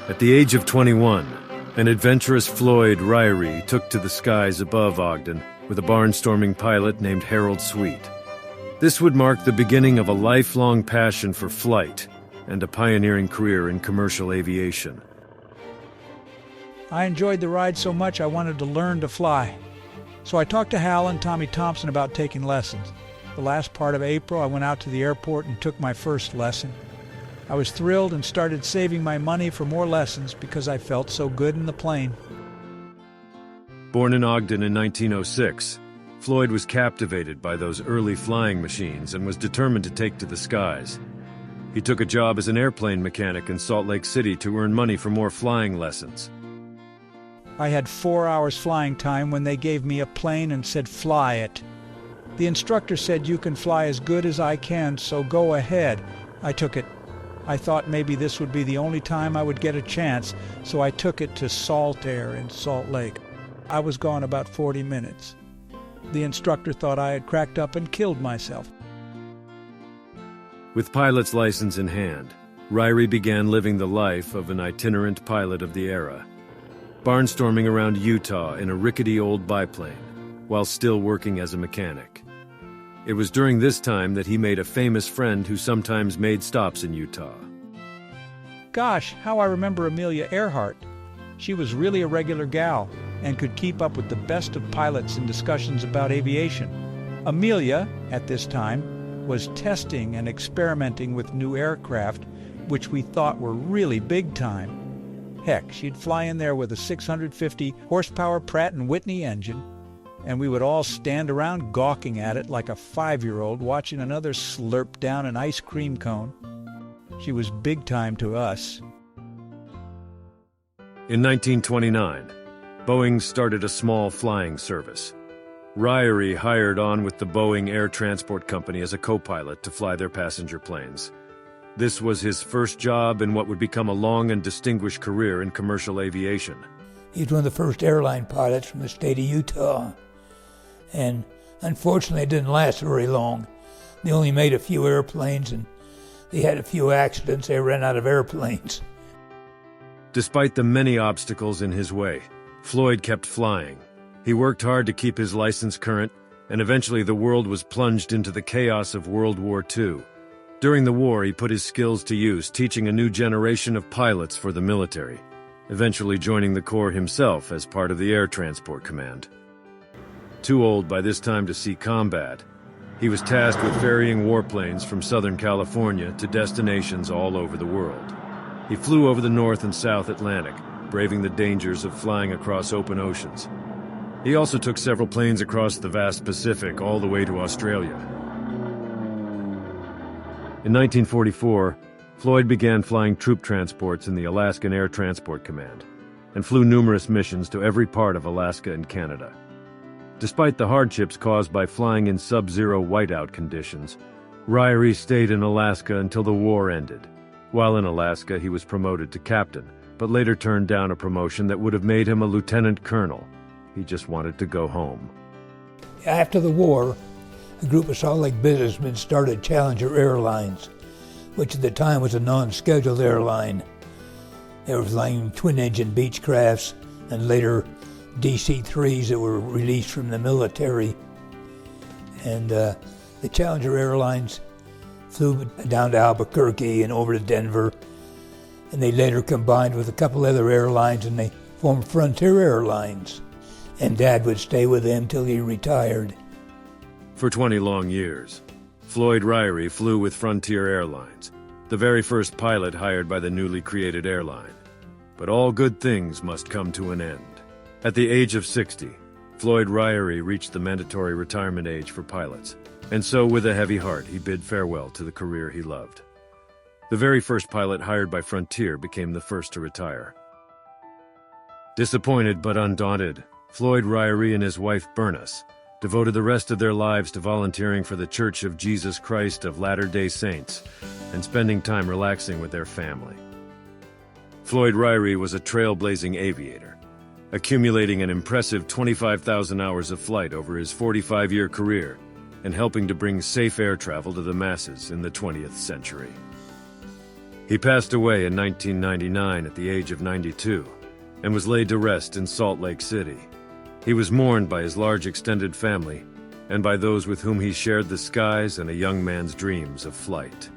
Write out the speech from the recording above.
At the age of 21, an adventurous Floyd Ririe took to the skies above Ogden with a barnstorming pilot named Harold Sweet. This would mark the beginning of a lifelong passion for flight and a pioneering career in commercial aviation. I enjoyed the ride so much I wanted to learn to fly. So I talked to Hal and Tommy Thompson about taking lessons. The last part of April, I went out to the airport and took my first lesson. I was thrilled and started saving my money for more lessons because I felt so good in the plane. Born in Ogden in 1906, Floyd was captivated by those early flying machines and was determined to take to the skies. He took a job as an airplane mechanic in Salt Lake City to earn money for more flying lessons. I had 4 hours flying time when they gave me a plane and said, "Fly it." The instructor said, "You can fly as good as I can, so go ahead." I took it. I thought maybe this would be the only time I would get a chance, so I took it to Salt Air in Salt Lake. I was gone about 40 minutes. The instructor thought I had cracked up and killed myself. With pilot's license in hand, Ririe began living the life of an itinerant pilot of the era, barnstorming around Utah in a rickety old biplane, while still working as a mechanic. It was during this time that he made a famous friend who sometimes made stops in Utah. Gosh, how I remember Amelia Earhart. She was really a regular gal and could keep up with the best of pilots in discussions about aviation. Amelia, at this time, was testing and experimenting with new aircraft, which we thought were really big time. Heck, she'd fly in there with a 650 horsepower Pratt & Whitney engine, and we would all stand around gawking at it like a 5-year-old watching another slurp down an ice cream cone. She was big time to us. In 1929, Boeing started a small flying service. Ririe hired on with the Boeing Air Transport Company as a co-pilot to fly their passenger planes. This was his first job in what would become a long and distinguished career in commercial aviation. He was one of the first airline pilots from the state of Utah. And unfortunately, it didn't last very long. They only made a few airplanes, and they had a few accidents. They ran out of airplanes. Despite the many obstacles in his way, Floyd kept flying. He worked hard to keep his license current, and eventually the world was plunged into the chaos of World War II. During the war, he put his skills to use, teaching a new generation of pilots for the military, eventually joining the Corps himself as part of the Air Transport Command. Too old by this time to see combat, he was tasked with ferrying warplanes from Southern California to destinations all over the world. He flew over the North and South Atlantic, braving the dangers of flying across open oceans. He also took several planes across the vast Pacific all the way to Australia. In 1944, Floyd began flying troop transports in the Alaskan Air Transport Command and flew numerous missions to every part of Alaska and Canada. Despite the hardships caused by flying in sub-zero whiteout conditions, Ririe stayed in Alaska until the war ended. While in Alaska, he was promoted to captain, but later turned down a promotion that would have made him a lieutenant colonel. He just wanted to go home. After the war, a group of Salt Lake businessmen started Challenger Airlines, which at the time was a non-scheduled airline. They were flying twin-engine Beechcrafts and later DC-3s that were released from the military. And the Challenger Airlines flew down to Albuquerque and over to Denver, and they later combined with a couple other airlines and they formed Frontier Airlines. And Dad would stay with them till he retired. For 20 long years, Floyd Ririe flew with Frontier Airlines, the very first pilot hired by the newly created airline. But all good things must come to an end. At the age of 60, Floyd Ririe reached the mandatory retirement age for pilots, and so with a heavy heart he bid farewell to the career he loved. The very first pilot hired by Frontier became the first to retire. Disappointed but undaunted, Floyd Ririe and his wife Bernice devoted the rest of their lives to volunteering for the Church of Jesus Christ of Latter-day Saints and spending time relaxing with their family. Floyd Ririe was a trailblazing aviator, accumulating an impressive 25,000 hours of flight over his 45-year career and helping to bring safe air travel to the masses in the 20th century. He passed away in 1999 at the age of 92 and was laid to rest in Salt Lake City. He was mourned by his large extended family and by those with whom he shared the skies and a young man's dreams of flight.